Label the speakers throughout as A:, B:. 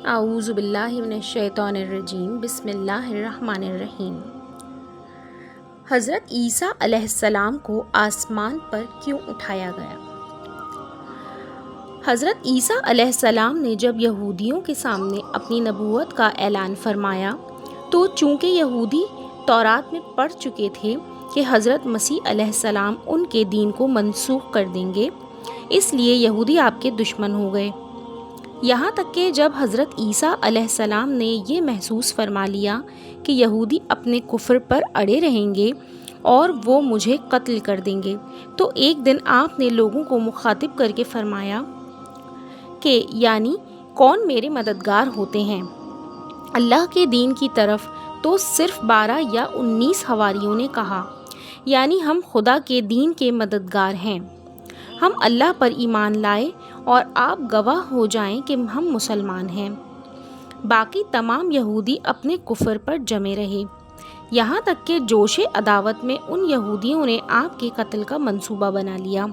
A: اعوذ باللہ من الشیطان الرجیم، بسم اللہ الرحمن الرحیم۔ حضرت عیسیٰ علیہ السلام کو آسمان پر کیوں اٹھایا گیا؟ حضرت عیسیٰ علیہ السلام نے جب یہودیوں کے سامنے اپنی نبوت کا اعلان فرمایا تو چونکہ یہودی تورات میں پڑھ چکے تھے کہ حضرت مسیح علیہ السلام ان کے دین کو منسوخ کر دیں گے، اس لیے یہودی آپ کے دشمن ہو گئے۔ یہاں تک کہ جب حضرت عیسیٰ علیہ السلام نے یہ محسوس فرما لیا کہ یہودی اپنے کفر پر اڑے رہیں گے اور وہ مجھے قتل کر دیں گے، تو ایک دن آپ نے لوگوں کو مخاطب کر کے فرمایا کہ یعنی کون میرے مددگار ہوتے ہیں اللہ کے دین کی طرف؟ تو صرف 12 یا 19 حواریوں نے کہا، یعنی ہم خدا کے دین کے مددگار ہیں، ہم اللہ پر ایمان لائے اور آپ گواہ ہو جائیں کہ ہم مسلمان ہیں۔ باقی تمام یہودی اپنے کفر پر جمے رہے، یہاں تک کہ جوش عداوت میں ان یہودیوں نے آپ کے قتل کا منصوبہ بنا لیا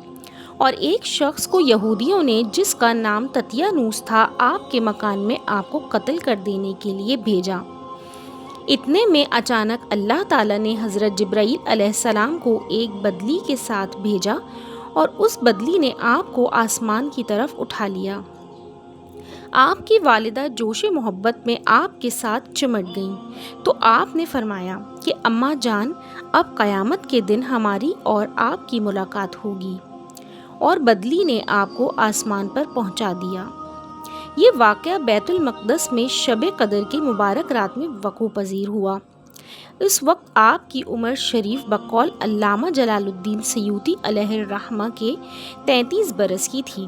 A: اور ایک شخص کو یہودیوں نے جس کا نام تطیانوس تھا آپ کے مکان میں آپ کو قتل کر دینے کے لیے بھیجا۔ اتنے میں اچانک اللہ تعالیٰ نے حضرت جبرائیل علیہ السلام کو ایک بدلی کے ساتھ بھیجا اور اس بدلی نے آپ کو آسمان کی طرف اٹھا لیا۔ آپ کی والدہ جوش محبت میں آپ کے ساتھ چمٹ گئیں تو آپ نے فرمایا کہ اماں جان، اب قیامت کے دن ہماری اور آپ کی ملاقات ہوگی، اور بدلی نے آپ کو آسمان پر پہنچا دیا۔ یہ واقعہ بیت المقدس میں شب قدر کی مبارک رات میں وقوع پذیر ہوا۔ اس وقت آپ کی عمر شریف بقول علامہ جلال الدین سیوطی علیہ الرحمہ کے 33 برس کی تھی،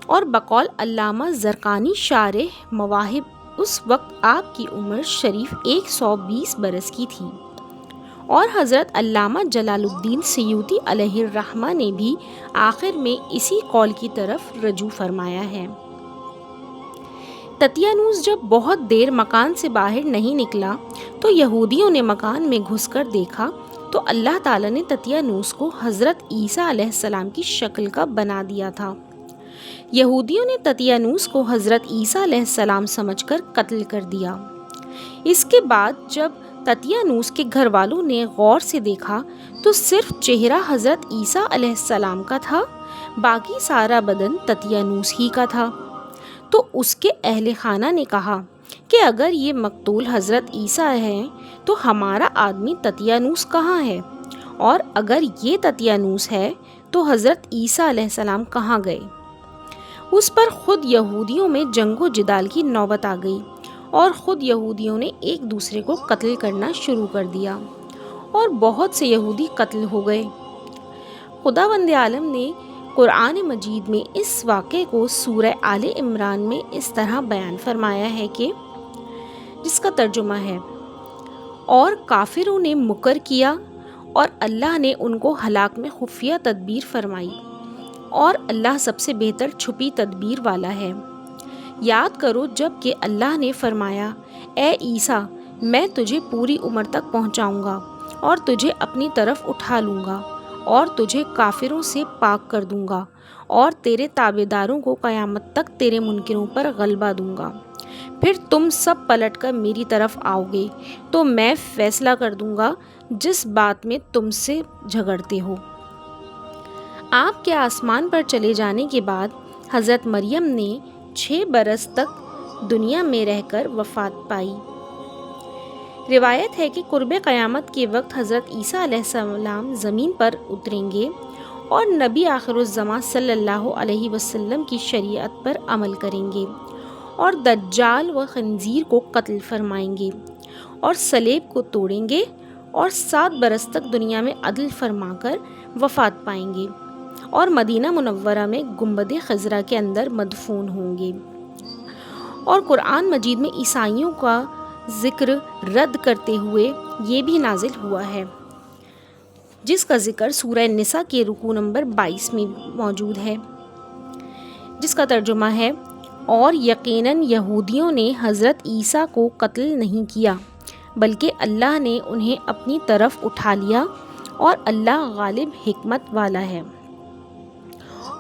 A: اور بقول علامہ زرقانی شارح مواہب اس وقت آپ کی عمر شریف 120 برس کی تھی، اور حضرت علامہ جلال الدین سیوطی علیہ الرحمہ نے بھی آخر میں اسی قول کی طرف رجوع فرمایا ہے۔ تطیانوس جب بہت دیر مکان سے باہر نہیں نکلا تو یہودیوں نے مکان میں گھس کر دیکھا تو اللہ تعالیٰ نے تطیانوس کو حضرت عیسیٰ علیہ السلام کی شکل کا بنا دیا تھا۔ یہودیوں نے تطیانوس کو حضرت عیسیٰ علیہ السلام سمجھ کر قتل کر دیا۔ اس کے بعد جب تطیانوس کے گھر والوں نے غور سے دیکھا تو صرف چہرہ حضرت عیسیٰ علیہ السلام کا تھا، باقی سارا بدن تطیانوس ہی کا تھا۔ تو اس کے اہل خانہ نے کہا کہ اگر یہ مقتول حضرت عیسیٰ ہیں تو ہمارا آدمی تطیانوس کہاں ہے؟ اور اگر یہ تطیانوس ہے تو حضرت عیسیٰ علیہ السلام کہاں گئے؟ اس پر خود یہودیوں میں جنگ و جدال کی نوبت آ گئی اور خود یہودیوں نے ایک دوسرے کو قتل کرنا شروع کر دیا اور بہت سے یہودی قتل ہو گئے۔ خداوند عالم نے قرآن مجید میں اس واقعے کو سورہ آل عمران میں اس طرح بیان فرمایا ہے کہ جس کا ترجمہ ہے، اور کافروں نے مکر کیا اور اللہ نے ان کو ہلاک میں خفیہ تدبیر فرمائی، اور اللہ سب سے بہتر چھپی تدبیر والا ہے۔ یاد کرو جب کہ اللہ نے فرمایا، اے عیسیٰ، میں تجھے پوری عمر تک پہنچاؤں گا اور تجھے اپنی طرف اٹھا لوں گا اور تجھے کافروں سے پاک کر دوں گا اور تیرے تابعداروں کو قیامت تک تیرے منکروں پر غلبہ دوں گا، پھر تم سب پلٹ کر میری طرف آؤ گے تو میں فیصلہ کر دوں گا جس بات میں تم سے جھگڑتے ہو۔ آپ کے آسمان پر چلے جانے کے بعد حضرت مریم نے 6 برس تک دنیا میں رہ کر وفات پائی۔ روایت ہے کہ قرب قیامت کے وقت حضرت عیسیٰ علیہ السلام زمین پر اتریں گے اور نبی آخر الزماں صلی اللہ علیہ وسلم کی شریعت پر عمل کریں گے اور دجال و خنزیر کو قتل فرمائیں گے اور صلیب کو توڑیں گے اور 7 برس تک دنیا میں عدل فرما کر وفات پائیں گے اور مدینہ منورہ میں گنبد خضرا کے اندر مدفون ہوں گے۔ اور قرآن مجید میں عیسائیوں کا ذکر رد کرتے ہوئے یہ بھی نازل ہوا ہے، جس کا ذکر سورہ نساء کے رکوع نمبر 22 میں موجود ہے، جس کا ترجمہ ہے، اور یقیناً یہودیوں نے حضرت عیسیٰ کو قتل نہیں کیا بلکہ اللہ نے انہیں اپنی طرف اٹھا لیا اور اللہ غالب حکمت والا ہے۔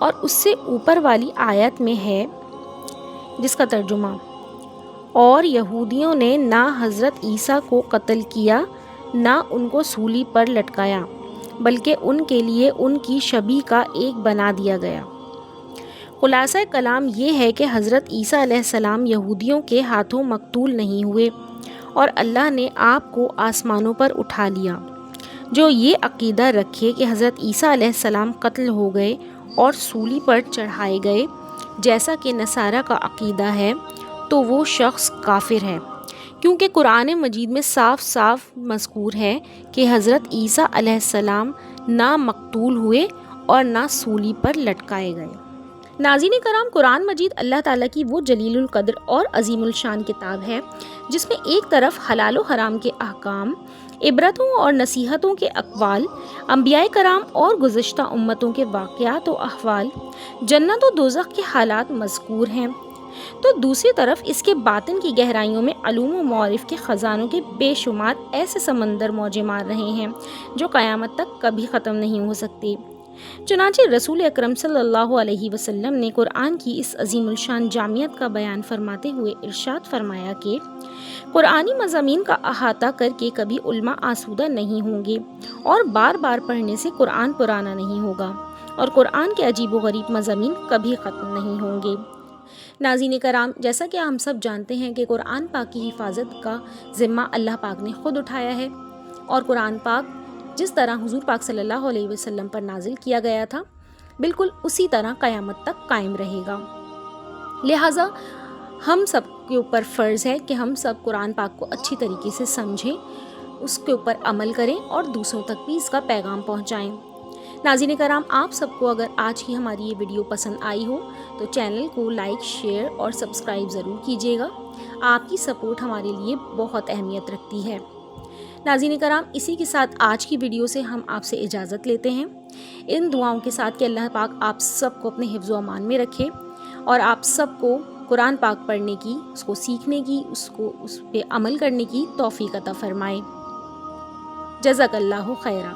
A: اور اس سے اوپر والی آیت میں ہے جس کا ترجمہ، اور یہودیوں نے نہ حضرت عیسیٰ کو قتل کیا نہ ان کو سولی پر لٹکایا، بلکہ ان کے لیے ان کی شبیہ کا ایک بنا دیا گیا۔ خلاصہ کلام یہ ہے کہ حضرت عیسیٰ علیہ السلام یہودیوں کے ہاتھوں مقتول نہیں ہوئے اور اللہ نے آپ کو آسمانوں پر اٹھا لیا۔ جو یہ عقیدہ رکھے کہ حضرت عیسیٰ علیہ السلام قتل ہو گئے اور سولی پر چڑھائے گئے، جیسا کہ نصارہ کا عقیدہ ہے، تو وہ شخص کافر ہے، کیونکہ قرآن مجید میں صاف صاف مذکور ہے کہ حضرت عیسیٰ علیہ السلام نہ مقتول ہوئے اور نہ سولی پر لٹکائے گئے۔ ناظرین کرام، قرآن مجید اللہ تعالیٰ کی وہ جلیل القدر اور عظیم الشان کتاب ہے جس میں ایک طرف حلال و حرام کے احکام، عبرتوں اور نصیحتوں کے اقوال، انبیاء کرام اور گزشتہ امتوں کے واقعات و احوال، جنت و دوزخ کے حالات مذکور ہیں، تو دوسری طرف اس کے باطن کی گہرائیوں میں علوم و معارف کے خزانوں کے بے شمار ایسے سمندر موجیں مار رہے ہیں جو قیامت تک کبھی ختم نہیں ہو سکتے۔ چنانچہ رسول اکرم صلی اللہ علیہ وسلم نے قرآن کی اس عظیم الشان جامعیت کا بیان فرماتے ہوئے ارشاد فرمایا کہ قرآنی مضامین کا احاطہ کر کے کبھی علماء آسودہ نہیں ہوں گے، اور بار بار پڑھنے سے قرآن پرانا نہیں ہوگا، اور قرآن کے عجیب و غریب مضامین کبھی ختم نہیں ہوں گے۔ ناظرین کرام، جیسا کہ ہم سب جانتے ہیں کہ قرآن پاک کی حفاظت کا ذمہ اللہ پاک نے خود اٹھایا ہے، اور قرآن پاک جس طرح حضور پاک صلی اللہ علیہ وسلم پر نازل کیا گیا تھا، بالکل اسی طرح قیامت تک قائم رہے گا۔ لہٰذا ہم سب کے اوپر فرض ہے کہ ہم سب قرآن پاک کو اچھی طریقے سے سمجھیں، اس کے اوپر عمل کریں اور دوسروں تک بھی اس کا پیغام پہنچائیں۔ ناظرین کرام، آپ سب کو اگر آج کی ہماری یہ ویڈیو پسند آئی ہو تو چینل کو لائک، شیئر اور سبسکرائب ضرور کیجیے گا۔ آپ کی سپورٹ ہمارے لیے بہت اہمیت رکھتی ہے۔ ناظرین کرام، اسی کے ساتھ آج کی ویڈیو سے ہم آپ سے اجازت لیتے ہیں، ان دعاؤں کے ساتھ کہ اللہ پاک آپ سب کو اپنے حفظ و امان میں رکھے اور آپ سب کو قرآن پاک پڑھنے کی، اس کو سیکھنے کی، اس پہ عمل کرنے کی توفیق عطا فرمائے۔ جزاک اللہ خیرہ۔